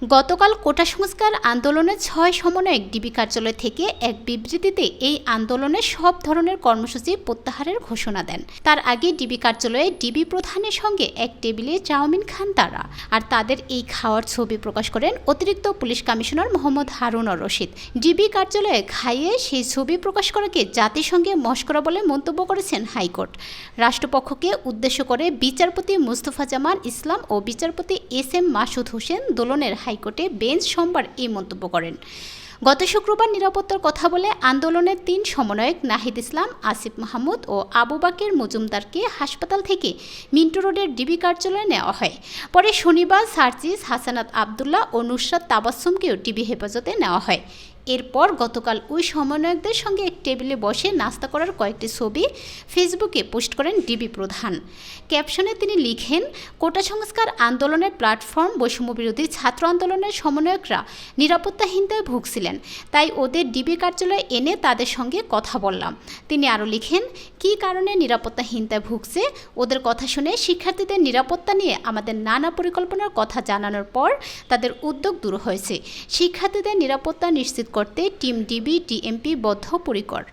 গতকাল কোটা সংস্কার আন্দোলনের ৬ সমন্বয়ক ডিবি কার্যালয় থেকে এক বিবৃতিতে এই আন্দোলনের সব ধরনের কর্মসূচি প্রত্যাহারের ঘোষণা দেন। তার আগে ডিবি কার্যালয়ে ডিবি প্রধানের সঙ্গে এক টেবিলে চাউমিন খান তারা, আর তাদের এই খাওয়ার ছবি প্রকাশ করেন অতিরিক্ত police commissioner Mohammad Harunur Rashid. DB কার্যালয়ে খাইয়ে সেই ছবি প্রকাশ করাকে জাতিসংঘে মশকরা বলে মন্তব্য করেছেন হাইকোর্ট। রাষ্ট্রপক্ষকে উদ্দেশ্য করে বিচারপতি মুস্তফা জামান ইসলাম ও বিচারপতি এস.এম. মাসুদ হোসেন দোলনের হাইকোর্টে বেঞ্চ সোমবার এই মন্তব্য করেন। গত শুক্রবার নিরাপত্তার কথা বলে আন্দোলনের ৩ সমন্বয়ক নাহিদ ইসলাম, আসিফ মাহমুদ ও আবু বাকের মজুমদারকে হাসপাতাল থেকে মিন্টো রোডের ডিবি কার্যালয়ে নেওয়া হয়। পরে শনিবার সার্জিস, হাসানাত আবদুল্লাহ ও নুসরাত তাবাসসুমকেও ডিবি হেফাজতে নেওয়া হয়। এরপর গতকাল ওই সমন্বয়কদের সঙ্গে এক টেবিলে বসে নাস্তা করার কয়েকটি ছবি ফেসবুকে পোস্ট করেন ডিবি প্রধান। ক্যাপশনে তিনি লিখেন, কোটা সংস্কার আন্দোলনের প্ল্যাটফর্ম বৈষম্যবিরোধী ছাত্র আন্দোলনের সমন্বয়করা নিরাপত্তাহীনতায় ভুগছিলেন, তাই ওদের ডিবি কার্যালয়ে এনে তাদের সঙ্গে কথা বললাম। তিনি আরও লিখেন, কী কারণে নিরাপত্তাহীনতায় ভুগছে ওদের কথা শুনে শিক্ষার্থীদের নিরাপত্তা নিয়ে আমাদের নানা পরিকল্পনার কথা জানানোর পর তাদের উদ্যোগ দূর হয়েছে। শিক্ষার্থীদের নিরাপত্তা নিশ্চিত করতে টিম ডিবি টিএমপি বদ্ধপরিকর।